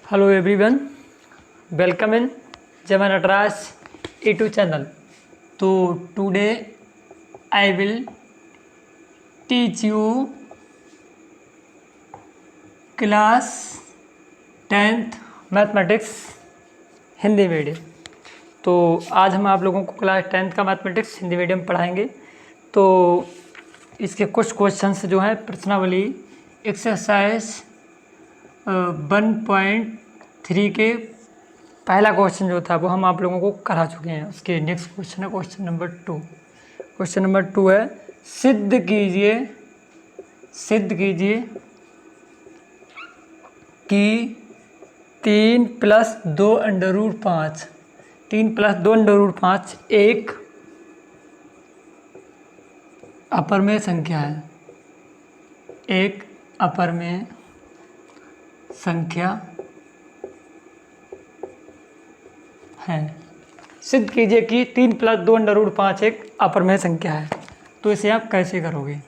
Hello everyone, welcome in Jama Nataraja YouTube channel. So today I will teach you class 10th mathematics Hindi medium. तो आज हम आप लोगों को क्लास 10th का मैथमेटिक्स हिंदी मीडियम पढ़ाएंगे। तो इसके कुछ क्वेश्चंस जो हैं प्रश्नावली एक्सरसाइज 1.3 के पहला क्वेश्चन जो था वो हम आप लोगों को करा चुके हैं। उसके नेक्स्ट क्वेश्चन है क्वेश्चन नंबर 2। क्वेश्चन नंबर 2 है सिद्ध कीजिए कि 3 + 2 √5 3 + 2 √5 एक अपरमेय संख्या है। एक अपरमेय संख्या है। सिद्ध कीजिए कि 3 + 2 √5 एक अपरमेय संख्या है। तो इसे आप कैसे करोगे?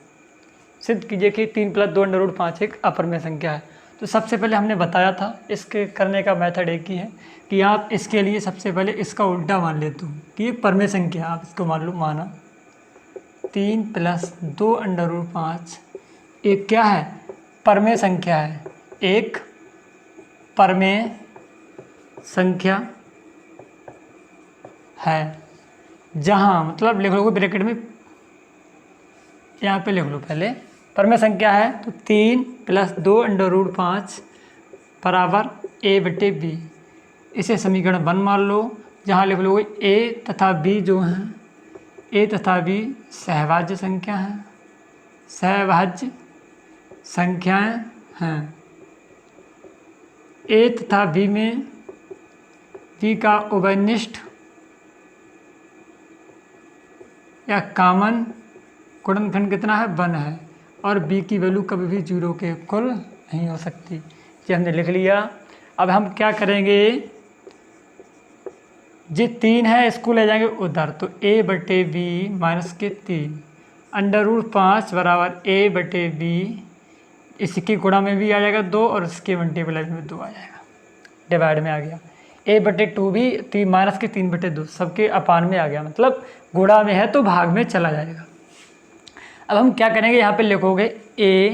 सिद्ध कीजिए कि 3 + 2 √5 एक अपरमेय संख्या है। तो सबसे पहले हमने बताया था इसके करने का मेथड एक ही है कि आप इसके लिए सबसे पहले इसका उल्टा मान लेते हो कि एक परमेय संख्या आप इसको माना 3 + 2 √5 एक क्या है? परमेय संख्या है। एक परमेय संख्या है जहाँ मतलब लिख लो ब्रैकेट में, यहाँ पे लिख लो पहले परमेय संख्या है। तो 3 + 2 √5 बराबर a/b। इसे समीकरण 1 मान लो, जहाँ लिख लो a तथा b जो हैं, a तथा b सहभाज्य संख्या हैं, सहभाज्य संख्याएं हैं। a तथा b में b का उभयनिष्ठ या कॉमन गुणनफल कितना है? 1 है। और b की वैल्यू कभी भी 0 के इक्वल नहीं हो सकती। ये हमने लिख लिया। अब हम क्या करेंगे, जो 3 है इसको ले जाएंगे उधर, तो a/b - 3 √5 बराबर a/b। इसकी गुणा में भी आ जाएगा 2 और इसके मल्टीप्लाई में 2 आ जाएगा, डिवाइड में आ गया। a/2 भी -3/2 सबके अपान में आ गया, मतलब गुणा में है तो भाग में चला जाएगा। अब हम क्या करेंगे, यहाँ पे लिखोगे a,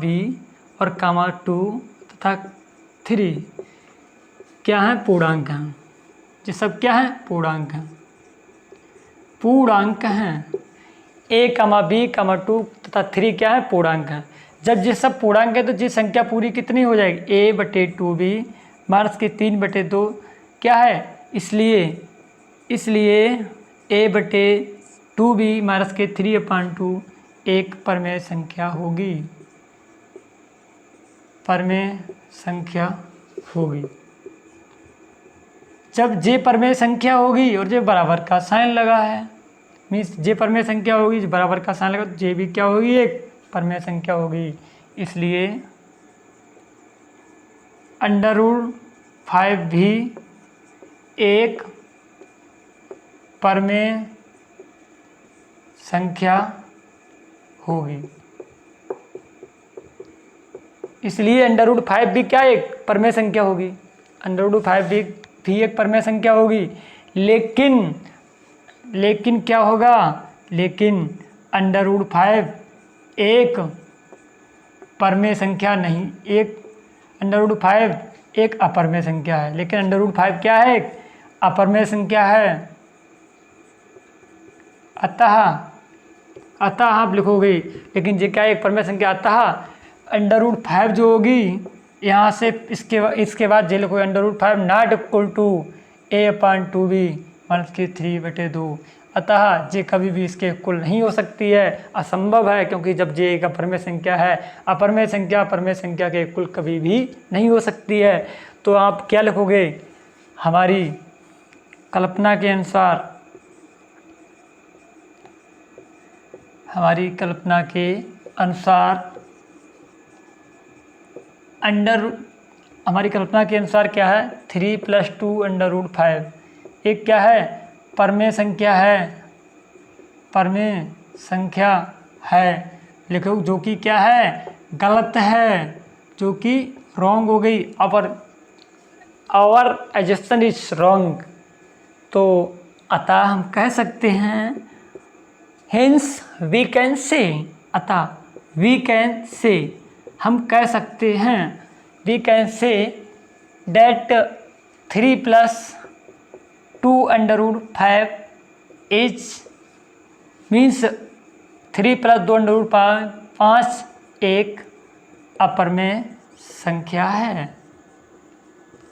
b और 2 तथा 3 क्या है? पूर्णांक हैं। ये सब क्या है? पूर्णांक हैं। पूर्णांक हैं। a, b, 2 तथा 3 क्या है? पूर्णांक हैं। जब ये सब पूर्णांक है तो ये संख्या पूरी कितनी हो जाएगी? a/2b - 3/2 क्या है? इसलिए a/2b - 3/2 एक परमेय संख्या होगी। परमेय संख्या होगी। जब जे परमेय संख्या होगी और जे बराबर का साइन लगा है, मीन्स जे परमेय संख्या होगी, जो बराबर का साइन लगा, तो जे भी क्या होगी? एक परमेय संख्या होगी। इसलिए √5 भी एक परमेय संख्या होगी। इसलिए √5 भी क्या एक परमेय संख्या होगी। √5 भी एक परमेय संख्या होगी। लेकिन क्या होगा? लेकिन √5 एक परमेय संख्या नहीं, एक √5 एक अपरमेय संख्या है। लेकिन √5 क्या है? एक अपरमेय संख्या है। अतः आप लिखोगे, लेकिन ये क्या एक परमेय संख्या, अतः √5 जो होगी यहाँ से इसके बाद जे लिखोगे √5 नॉट इक्वल टू a/2b - 3/2। अतः जे कभी भी इसके इक्वल नहीं हो सकती है, असंभव है, क्योंकि जब जे एक अपरमेय संख्या है, अपरमेय संख्या परमेय संख्या के इक्वल कभी भी नहीं हो सकती है। तो आप क्या लिखोगे? हमारी कल्पना के अनुसार हमारी कल्पना के अनुसार क्या है? 3 + 2 √5 एक क्या है? परमेय संख्या है। परमेय संख्या है लिखो, जो कि क्या है? गलत है, जो कि रॉन्ग हो गई। आवर एजप्शन इज रॉन्ग, तो अतः हम कह सकते हैं, हेंस वी कैन से, अतः वी कैन से हम कह सकते हैं, we can say that 3 + 2 √ 5 is means 3 + 2 √ 5 एक अपरमेय संख्या है,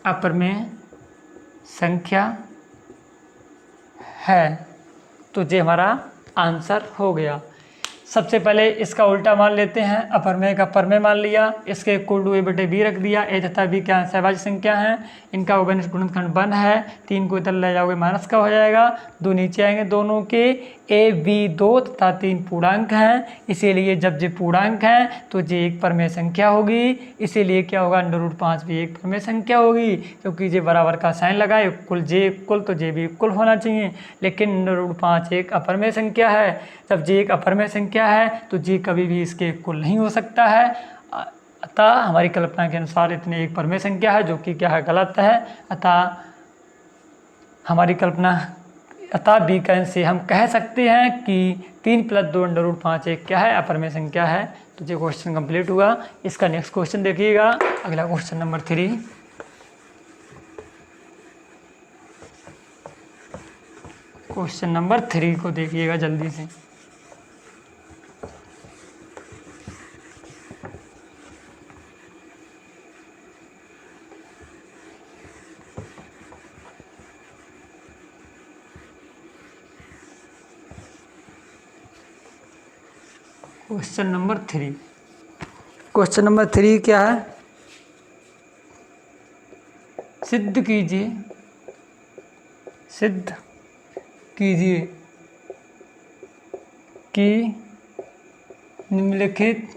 अपरमेय संख्या है। तो ये हमारा आंसर हो गया। सबसे पहले इसका उल्टा मान लेते हैं, अपरमेय का परमेय मान लिया, इसके इक्वल टू a/b रख दिया। a तथा b क्या सहभाज्य संख्या हैं, इनका उभयनिष्ठ गुणनखंड 1 है, 3 को इधर ले जाओगे माइनस का हो जाएगा, 2 नीचे आएंगे, दोनों के a b 2 तथा 3 पूर्णांक हैं, इसीलिए जब ये पूर्णांक हैं तो ये एक परमेय संख्या होगी, इसीलिए क्या होगा √5 भी एक परमेय संख्या होगी, क्योंकि ये बराबर का साइन लगाए, इक्वल जे इक्वल तो जे भी इक्वल होना चाहिए, लेकिन √5 एक अपरमेय संख्या है। जब जे एक अपरमेय संख्या है तो जी कभी भी इसके इक्वल नहीं हो सकता है, अतः हमारी कल्पना के अनुसार इतनी एक परमेय संख्या है, जो कि क्या है, गलत है। अतः हमारी कल्पना, अतः बी कैन से हम कह सकते हैं कि 3 + 2 √5 एक क्या है, अपरमेय संख्या है। तो ये क्वेश्चन कंप्लीट हुआ। इसका नेक्स्ट क्वेश्चन देखिएगा, अगला क्वेश्चन नंबर 3। क्वेश्चन नंबर 3 को देखिएगा जल्दी से। क्वेश्चन नंबर 3, क्वेश्चन नंबर 3 क्या है, सिद्ध कीजिए, सिद्ध कीजिए कि निम्नलिखित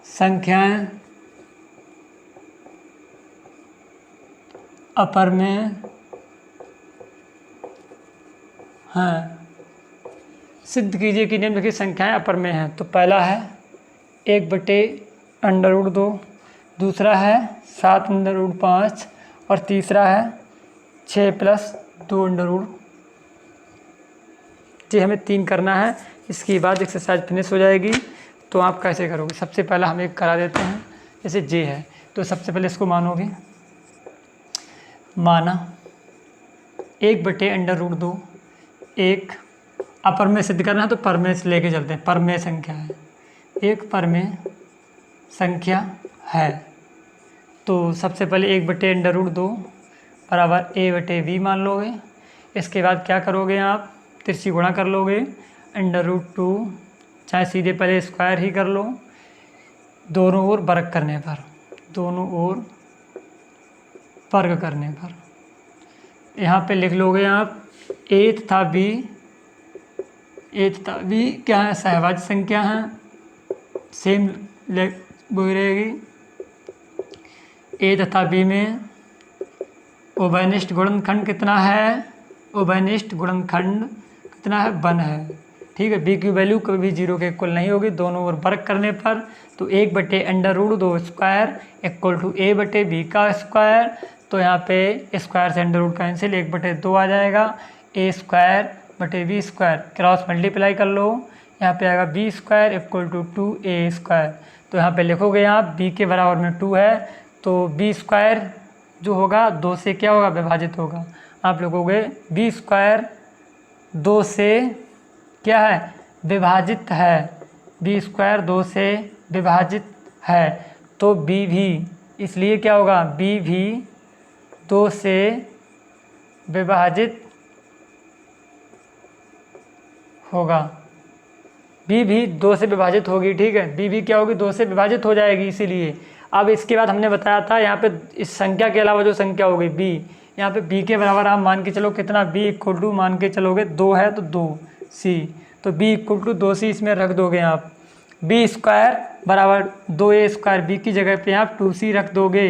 संख्याएं अपरमेय हैं। सिद्ध कीजिए कि निम्नलिखित संख्याएं अपरमेय हैं। तो पहला है 1/√2, दूसरा है 7/5 और तीसरा है 6 + 2 जी हमें 3 करना है। इसके बाद एक्सरसाइज फिनिश हो जाएगी। तो आप कैसे करोगे, सबसे पहला हम एक करा देते हैं, जैसे जे है तो सबसे पहले इसको मानोगे, माना 1/√2, एक अपर में सिद्ध करना है तो परमेय से लेके चलते हैं, परमेय संख्या है, एक परमेय संख्या है। तो सबसे पहले 1/√2 बराबर a/b मान लोगे। इसके बाद क्या करोगे, आप तिरछी गुणा कर लोगे, √2 चाहे सीधे पहले स्क्वायर ही कर लो, दोनों ओर वर्ग करने पर, दोनों ओर वर्ग करने पर यहाँ पे लिख लोगे आप a तथा b, a तथा b क्या है, सहभाज्य संख्या हैं, सेम वो रहेगी। a तथा b में उभयनिष्ठ गुणनखंड कितना है, उभयनिष्ठ गुणनखंड कितना है, 1 है, ठीक है। b की वैल्यू कभी भी 0 के इक्वल नहीं होगी, दोनों ओर वर्ग करने पर। तो 1/√2 स्क्वायर इक्वल टू a/b का स्क्वायर, तो यहाँ पे स्क्वायर से अंडर रूट कैंसिल, 1/2 आ जाएगा, a²/b² क्रॉस मल्टीप्लाई कर लो, यहाँ पे आएगा b² इक्वल टू 2a²। तो यहाँ पे लिखोगे आप b के बराबर में 2 है, तो b² जो होगा 2 से क्या होगा, विभाजित होगा। आप लिखोगे b² 2 से क्या है, विभाजित है, b² 2 से विभाजित है, तो b भी, इसलिए क्या होगा, b भी 2 से विभाजित होगा, b भी 2 से विभाजित होगी, ठीक है, b भी क्या होगी, 2 से विभाजित हो जाएगी। इसीलिए अब इसके बाद हमने बताया था यहाँ पे इस संख्या के अलावा जो संख्या होगी b, यहाँ पे b के बराबर आप मान के चलो कितना, b इक्वल टू मान के चलोगे 2 है तो 2c, तो b इक्वल टू 2c इसमें रख दोगे आप, b² बराबर 2a² b की जगह पे आप 2c रख दोगे,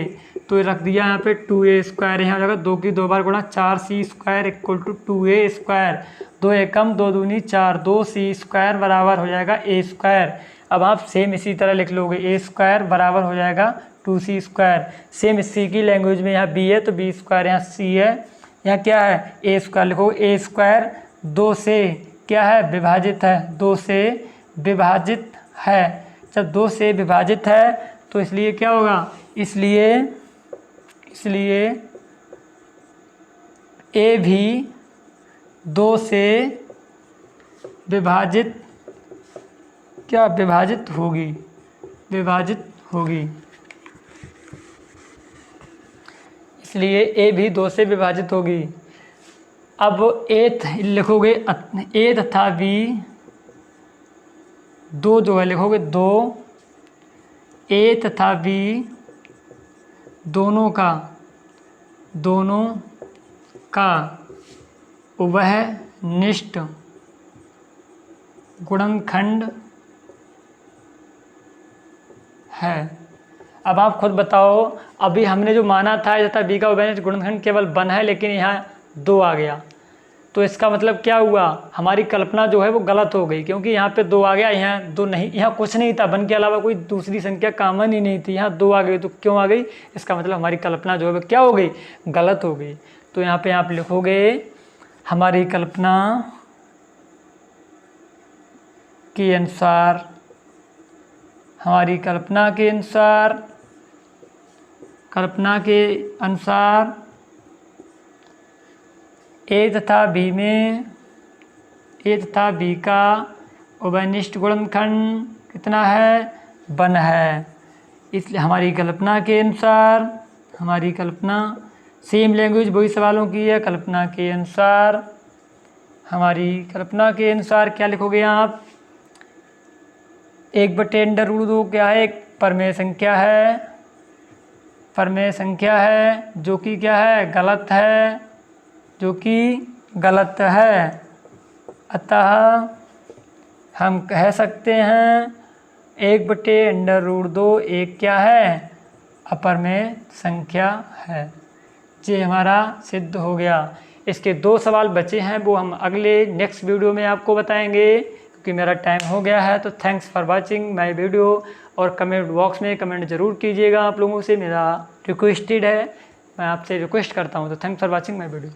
तो रख दिया यहाँ पे 2a², यहाँ जाएगा 2 की 2 बार गुणा 4c² इक्वल टू 2a², 2 एकम 2 दूनी 4, 2c² बराबर हो जाएगा a²। अब आप सेम इसी तरह लिख लोगे, ए स्क्वायर बराबर हो जाएगा 2c²। सेम इसी की लैंग्वेज में यहाँ b है तो b², यहाँ c है, यहाँ क्या है ए स्क्वायर लिखोगे। ए स्क्वायर 2 से क्या है विभाजित है, 2 से विभाजित है। जब 2 से विभाजित है तो इसलिए क्या होगा, इसलिए ए भी 2 से विभाजित क्या विभाजित होगी, इसलिए ए भी 2 से विभाजित होगी। अब ए लिखोगे, ए तथा बी 2 जो है लिखोगे 2, ए तथा बी दोनों का उभयनिष्ठ गुणनखंड है। अब आप खुद बताओ, अभी हमने जो माना था तथा बी का उभयनिष्ठ गुणनखंड केवल 1 है, लेकिन यहाँ 2 आ गया, तो इसका मतलब क्या हुआ, हमारी कल्पना जो है वो गलत हो गई, क्योंकि यहाँ पे 2 आ गया, यहाँ 2 नहीं, यहाँ कुछ नहीं था, 1 के अलावा कोई दूसरी संख्या कॉमन ही नहीं थी, यहाँ 2 आ गई, तो क्यों आ गई, इसका मतलब हमारी कल्पना जो है वो क्या हो गई, गलत हो गई। तो यहाँ पे आप लिखोगे हमारी कल्पना के अनुसार, ए तथा बी का उभयनिष्ठ गुणनखंड कितना है, 1 है। इसलिए हमारी कल्पना के अनुसार, सेम लैंग्वेज वही सवालों की है, कल्पना के अनुसार क्या लिखोगे आप, 1/√2 क्या है, एक परमेय संख्या है जो कि क्या है, गलत है, अतः हम कह सकते हैं 1/√2 एक क्या है, अपरमेय संख्या है। ये हमारा सिद्ध हो गया। इसके 2 सवाल बचे हैं, वो हम अगले नेक्स्ट वीडियो में आपको बताएंगे, क्योंकि मेरा टाइम हो गया है। तो thanks for watching my video, और कमेंट बॉक्स में कमेंट ज़रूर कीजिएगा। आप लोगों से मेरा रिक्वेस्टेड है, मैं आपसे रिक्वेस्ट करता हूँ। तो thanks for watching my video.